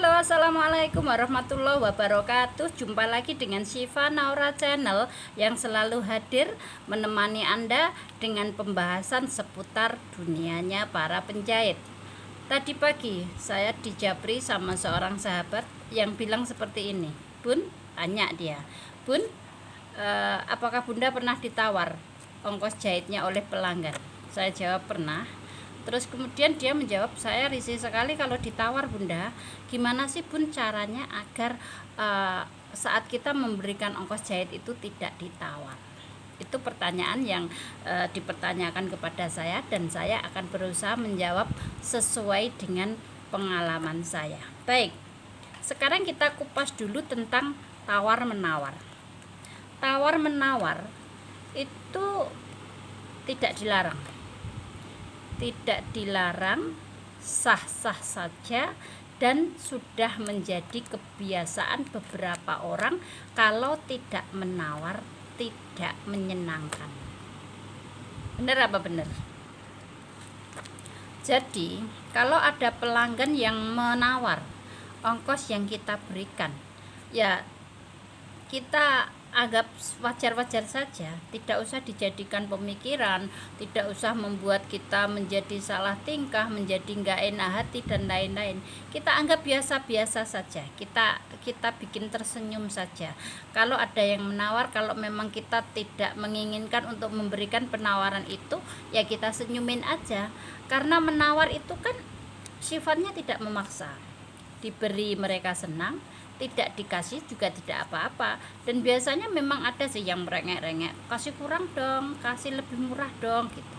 Halo, assalamualaikum warahmatullahi wabarakatuh. Jumpa lagi dengan Syifa Naura Channel yang selalu hadir menemani Anda dengan pembahasan seputar dunianya para penjahit. Tadi pagi saya dijapri sama seorang sahabat yang bilang seperti ini. Bun, tanya dia, Bun, apakah Bunda pernah ditawar ongkos jahitnya oleh pelanggan? Saya jawab pernah. Terus kemudian dia menjawab, saya risih sekali kalau ditawar Bunda. Gimana sih Bun caranya agar saat kita memberikan ongkos jahit itu tidak ditawar? Itu pertanyaan yang dipertanyakan kepada saya, dan saya akan berusaha menjawab sesuai dengan pengalaman saya. Baik, sekarang kita kupas dulu tentang tawar-menawar. Tawar-menawar itu tidak dilarang, sah-sah saja, dan sudah menjadi kebiasaan beberapa orang. Kalau tidak menawar tidak menyenangkan. Benar apa benar? Jadi kalau ada pelanggan yang menawar ongkos yang kita berikan, ya kita anggap wajar-wajar saja, tidak usah dijadikan pemikiran, tidak usah membuat kita menjadi salah tingkah, menjadi nggak enak hati dan lain-lain. Kita anggap biasa-biasa saja, kita bikin tersenyum saja. Kalau ada yang menawar, kalau memang kita tidak menginginkan untuk memberikan penawaran itu, ya kita senyumin aja. Karena menawar itu kan sifatnya tidak memaksa, diberi mereka senang, tidak dikasih juga tidak apa-apa. Dan biasanya memang ada sih yang merengek-rengek, kasih kurang dong, kasih lebih murah dong gitu.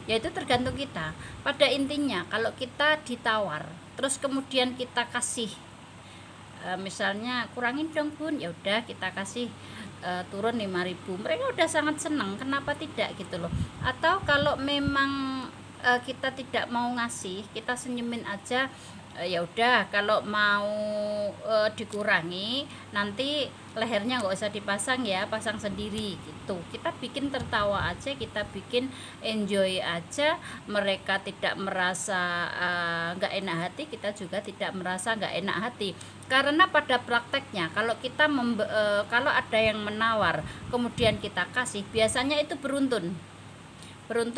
Ya itu tergantung kita. Pada intinya kalau kita ditawar terus kemudian kita kasih, misalnya kurangin dong Bun, ya udah kita kasih turun 5.000, mereka udah sangat senang, kenapa tidak gitu loh. Atau kalau memang kita tidak mau ngasih, kita senyumin aja, ya udah kalau mau dikurangi nanti lehernya nggak usah dipasang ya, pasang sendiri gitu. Kita bikin tertawa aja, kita bikin enjoy aja, mereka tidak merasa nggak enak hati, kita juga tidak merasa nggak enak hati. Karena pada prakteknya kalau kita kalau ada yang menawar kemudian kita kasih, biasanya itu beruntun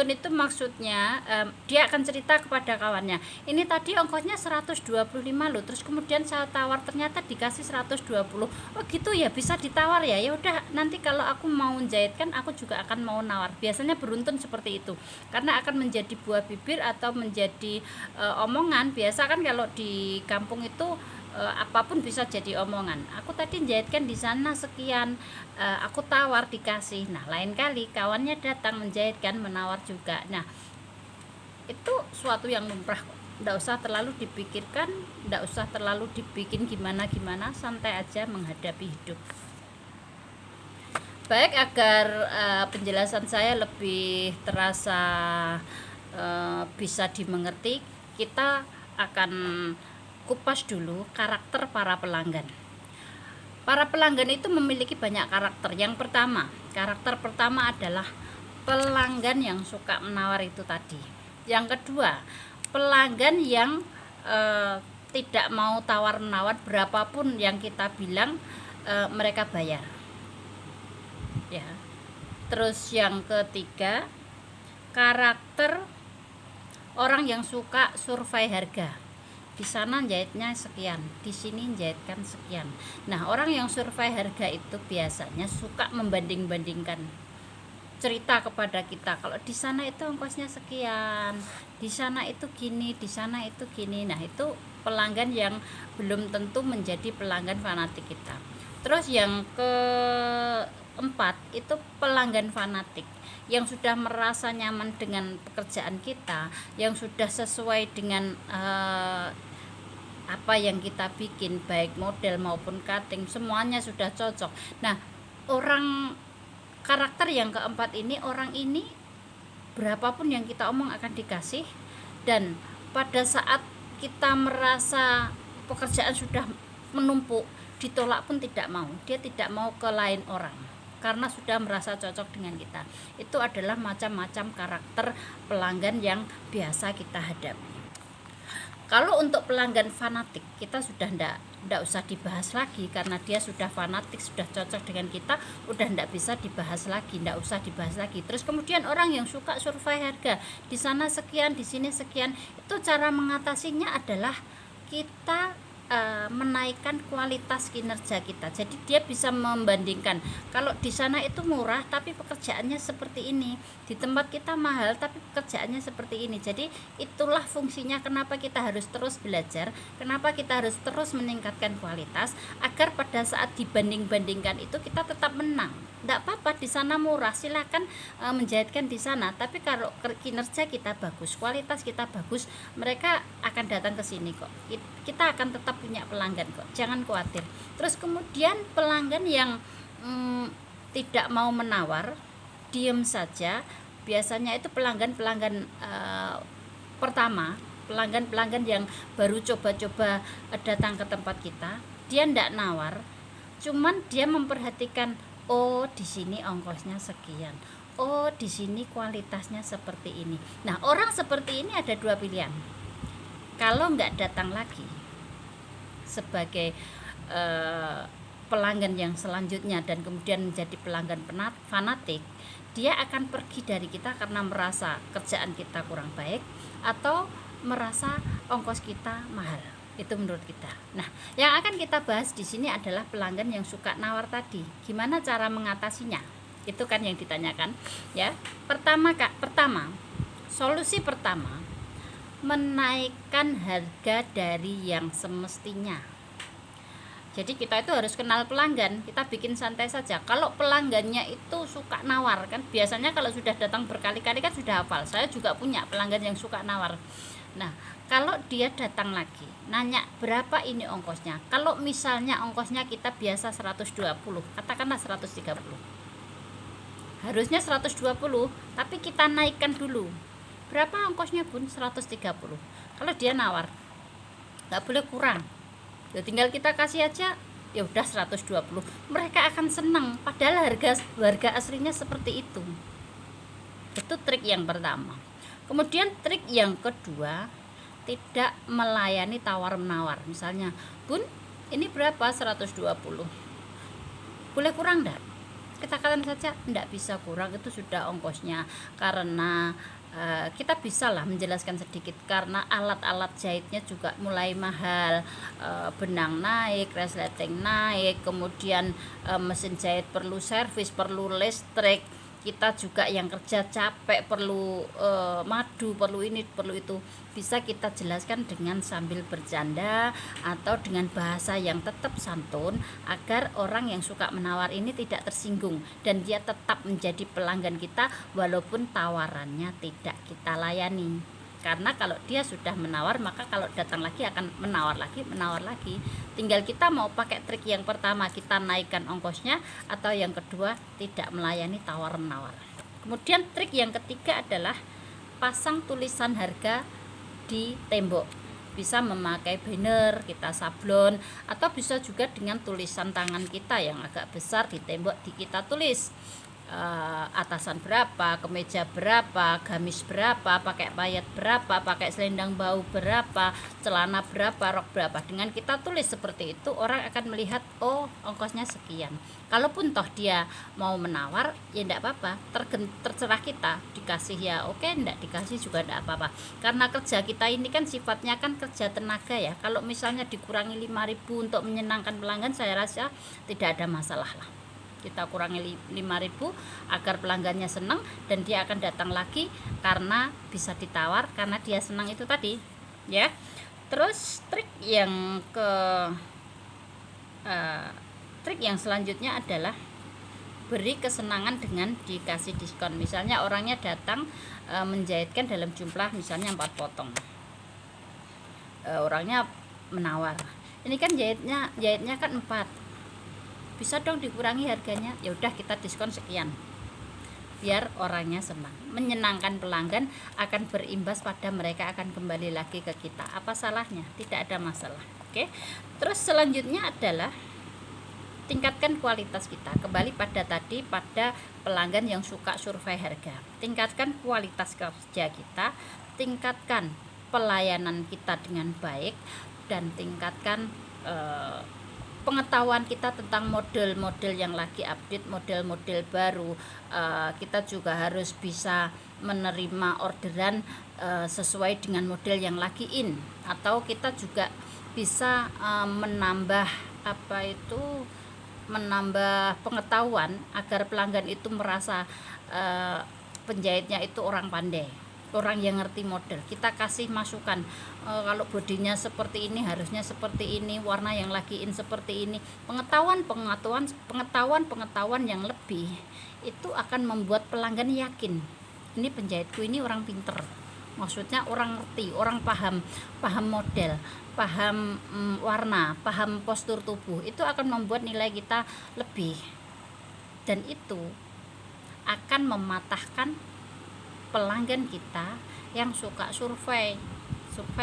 itu maksudnya dia akan cerita kepada kawannya, ini tadi ongkosnya 125 loh, terus kemudian saya tawar ternyata dikasih 120. Oh gitu ya, bisa ditawar ya, ya udah nanti kalau aku mau menjahitkan aku juga akan mau nawar. Biasanya beruntun seperti itu, karena akan menjadi buah bibir atau menjadi omongan. Biasa kan kalau di kampung itu apapun bisa jadi omongan. Aku tadi jahitkan di sana sekian, aku tawar dikasih. Nah lain kali kawannya datang menjahitkan, menawar juga. Nah itu suatu yang lumrah kok, nggak usah terlalu dipikirkan, nggak usah terlalu dibikin gimana-gimana, santai aja menghadapi hidup. Baik, agar penjelasan saya lebih terasa bisa dimengerti, kita akan kupas dulu karakter para pelanggan. Para pelanggan itu memiliki banyak karakter. Yang pertama, karakter pertama adalah pelanggan yang suka menawar itu tadi. Yang kedua, pelanggan yang tidak mau tawar menawar, berapapun yang kita bilang mereka bayar. Ya. Terus yang ketiga, karakter orang yang suka survei harga. Di sana jahitnya sekian, di sini jahitkan sekian. Nah orang yang survei harga itu biasanya suka membanding-bandingkan, cerita kepada kita, kalau di sana itu ongkosnya sekian, di sana itu gini, di sana itu gini. Nah itu pelanggan yang belum tentu menjadi pelanggan fanatik kita. Terus yang keempat itu pelanggan fanatik, yang sudah merasa nyaman dengan pekerjaan kita, yang sudah sesuai dengan apa yang kita bikin, baik model maupun cutting, semuanya sudah cocok. Nah orang karakter yang keempat ini, orang ini berapapun yang kita omong akan dikasih, dan pada saat kita merasa pekerjaan sudah menumpuk, ditolak pun tidak mau, dia tidak mau ke lain orang karena sudah merasa cocok dengan kita. Itu adalah macam-macam karakter pelanggan yang biasa kita hadapi. Kalau untuk pelanggan fanatik, kita sudah ndak usah dibahas lagi, karena dia sudah fanatik, sudah cocok dengan kita, udah ndak bisa dibahas lagi, ndak usah dibahas lagi. Terus kemudian orang yang suka survei harga, di sana sekian, di sini sekian, itu cara mengatasinya adalah kita menaikkan kualitas kinerja kita. Jadi dia bisa membandingkan, kalau di sana itu murah tapi pekerjaannya seperti ini, di tempat kita mahal tapi pekerjaannya seperti ini. Jadi itulah fungsinya kenapa kita harus terus belajar, kenapa kita harus terus meningkatkan kualitas, agar pada saat dibanding-bandingkan itu kita tetap menang. Tidak apa-apa di sana murah, silakan menjahitkan di sana, tapi kalau kinerja kita bagus, kualitas kita bagus, mereka akan datang ke sini kok. Kita akan tetap punya pelanggan kok, jangan khawatir. Terus kemudian pelanggan yang tidak mau menawar, diem saja, biasanya itu pelanggan-pelanggan pertama, pelanggan-pelanggan yang baru coba-coba datang ke tempat kita, dia tidak nawar, cuman dia memperhatikan, oh di sini ongkosnya sekian, oh di sini kualitasnya seperti ini. Nah, orang seperti ini ada dua pilihan. Kalau nggak datang lagi sebagai pelanggan yang selanjutnya dan kemudian menjadi pelanggan fanatik, dia akan pergi dari kita karena merasa kerjaan kita kurang baik atau merasa ongkos kita mahal. Itu menurut kita. Nah, yang akan kita bahas di sini adalah pelanggan yang suka nawar tadi. Gimana cara mengatasinya? Itu kan yang ditanyakan, ya. Pertama, solusi pertama, menaikkan harga dari yang semestinya. Jadi kita itu harus kenal pelanggan, kita bikin santai saja. Kalau pelanggannya itu suka nawar, kan biasanya kalau sudah datang berkali-kali kan sudah hafal. Saya juga punya pelanggan yang suka nawar. Nah, kalau dia datang lagi, nanya berapa ini ongkosnya. Kalau misalnya ongkosnya kita biasa 120, katakanlah 130. Harusnya 120, tapi kita naikkan dulu. Berapa ongkosnya Bun? 130. Kalau dia nawar, nggak boleh kurang. Ya tinggal kita kasih aja, ya udah 120. Mereka akan senang, padahal harga aslinya seperti itu. Itu trik yang pertama. Kemudian trik yang kedua, tidak melayani tawar-menawar. Misalnya, Bun, ini berapa? 120. Boleh kurang enggak? Katakan saja enggak bisa kurang, itu sudah ongkosnya. Karena kita bisa lah menjelaskan sedikit, karena alat-alat jahitnya juga mulai mahal, benang naik, resleting naik, kemudian mesin jahit perlu servis, perlu listrik, kita juga yang kerja capek, perlu madu, perlu ini, perlu itu. Bisa kita jelaskan dengan sambil bercanda atau dengan bahasa yang tetap santun, agar orang yang suka menawar ini tidak tersinggung dan dia tetap menjadi pelanggan kita walaupun tawarannya tidak kita layani. Karena kalau dia sudah menawar, maka kalau datang lagi akan menawar lagi. Tinggal kita mau pakai trik yang pertama, kita naikkan ongkosnya, atau yang kedua, tidak melayani tawar-menawar. Kemudian trik yang ketiga adalah pasang tulisan harga di tembok. Bisa memakai banner, kita sablon, atau bisa juga dengan tulisan tangan kita yang agak besar di tembok, kita tulis atasan berapa, kemeja berapa, gamis berapa, pakai payet berapa, pakai selendang bau berapa, celana berapa, rok berapa. Dengan kita tulis seperti itu, orang akan melihat, oh ongkosnya sekian. Kalaupun toh dia mau menawar, ya enggak apa-apa, terserah kita, dikasih ya oke, enggak dikasih juga enggak apa-apa. Karena kerja kita ini kan sifatnya kan kerja tenaga ya. Kalau misalnya dikurangi 5.000 untuk menyenangkan pelanggan, saya rasa tidak ada masalah lah. Kita kurangi 5.000 agar pelanggannya senang dan dia akan datang lagi karena bisa ditawar, karena dia senang itu tadi, ya. Terus trik yang selanjutnya adalah beri kesenangan dengan dikasih diskon. Misalnya orangnya datang menjahitkan dalam jumlah misalnya 4 potong, orangnya menawar, ini kan jahitnya kan 4, bisa dong dikurangi harganya. Ya udah, kita diskon sekian, biar orangnya senang. Menyenangkan pelanggan akan berimbas pada mereka akan kembali lagi ke kita. Apa salahnya? Tidak ada masalah. Oke. Terus selanjutnya adalah tingkatkan kualitas kita. Kembali pada tadi, pada pelanggan yang suka survei harga. Tingkatkan kualitas kerja kita, tingkatkan pelayanan kita dengan baik dan tingkatkan pengetahuan kita tentang model-model yang lagi update, model-model baru. Kita juga harus bisa menerima orderan sesuai dengan model yang lagi in, atau kita juga bisa menambah pengetahuan agar pelanggan itu merasa penjahitnya itu orang pandai, orang yang ngerti model. Kita kasih masukan, kalau bodinya seperti ini harusnya seperti ini, warna yang lagi in seperti ini. Pengetahuan yang lebih itu akan membuat pelanggan yakin, ini penjahitku ini orang pinter, maksudnya orang ngerti, orang paham model, paham warna, paham postur tubuh. Itu akan membuat nilai kita lebih, dan itu akan mematahkan pelanggan kita yang suka survei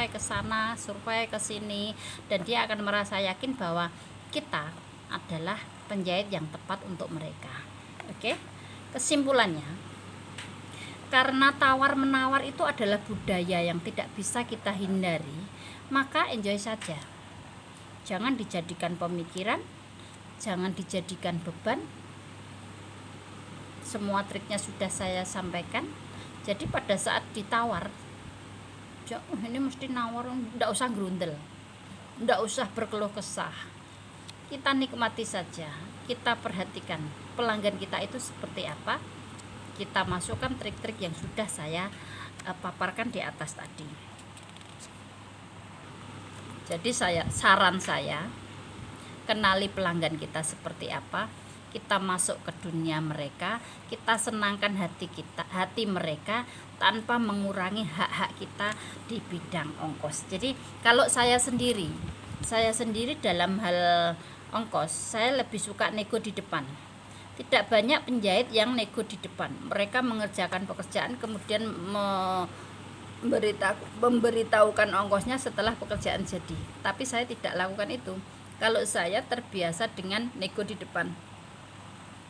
ke sana, survei ke sini, dan dia akan merasa yakin bahwa kita adalah penjahit yang tepat untuk mereka. Oke, kesimpulannya, karena tawar-menawar itu adalah budaya yang tidak bisa kita hindari, maka enjoy saja. Jangan dijadikan pemikiran, jangan dijadikan beban. Semua triknya sudah saya sampaikan. Jadi pada saat ditawar, ini mesti nawar, enggak usah gerundel, enggak usah berkeluh kesah. Kita nikmati saja, kita perhatikan pelanggan kita itu seperti apa. Kita masukkan trik-trik yang sudah saya paparkan di atas tadi. Jadi saran saya, kenali pelanggan kita seperti apa, kita masuk ke dunia mereka, kita senangkan hati mereka tanpa mengurangi hak-hak kita di bidang ongkos. Jadi kalau saya sendiri dalam hal ongkos, saya lebih suka nego di depan. Tidak banyak penjahit yang nego di depan. Mereka mengerjakan pekerjaan kemudian memberitahukan ongkosnya setelah pekerjaan jadi. Tapi saya tidak lakukan itu. Kalau saya terbiasa dengan nego di depan.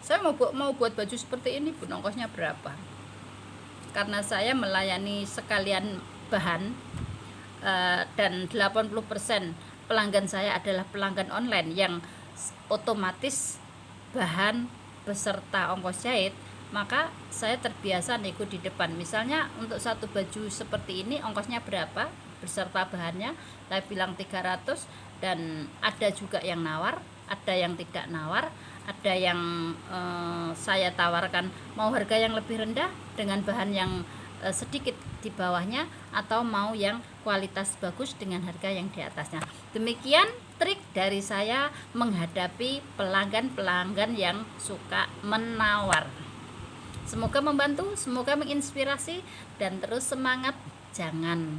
Saya mau buat baju seperti ini, pun ongkosnya berapa? Karena saya melayani sekalian bahan, dan 80% pelanggan saya adalah pelanggan online yang otomatis bahan beserta ongkos jahit, maka saya terbiasa nego di depan. Misalnya untuk satu baju seperti ini ongkosnya berapa beserta bahannya, saya bilang 300, dan ada juga yang nawar, ada yang tidak nawar, ada yang saya tawarkan mau harga yang lebih rendah dengan bahan yang sedikit di bawahnya, atau mau yang kualitas bagus dengan harga yang di atasnya. Demikian trik dari saya menghadapi pelanggan-pelanggan yang suka menawar. Semoga membantu, semoga menginspirasi, dan terus semangat. Jangan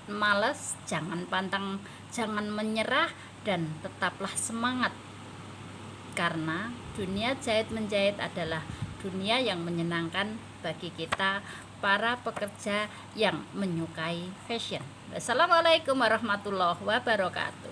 malas, jangan pantang, jangan menyerah, dan tetaplah semangat. Karena dunia jahit-menjahit adalah dunia yang menyenangkan bagi kita para pekerja yang menyukai fashion. Wassalamualaikum warahmatullahi wabarakatuh.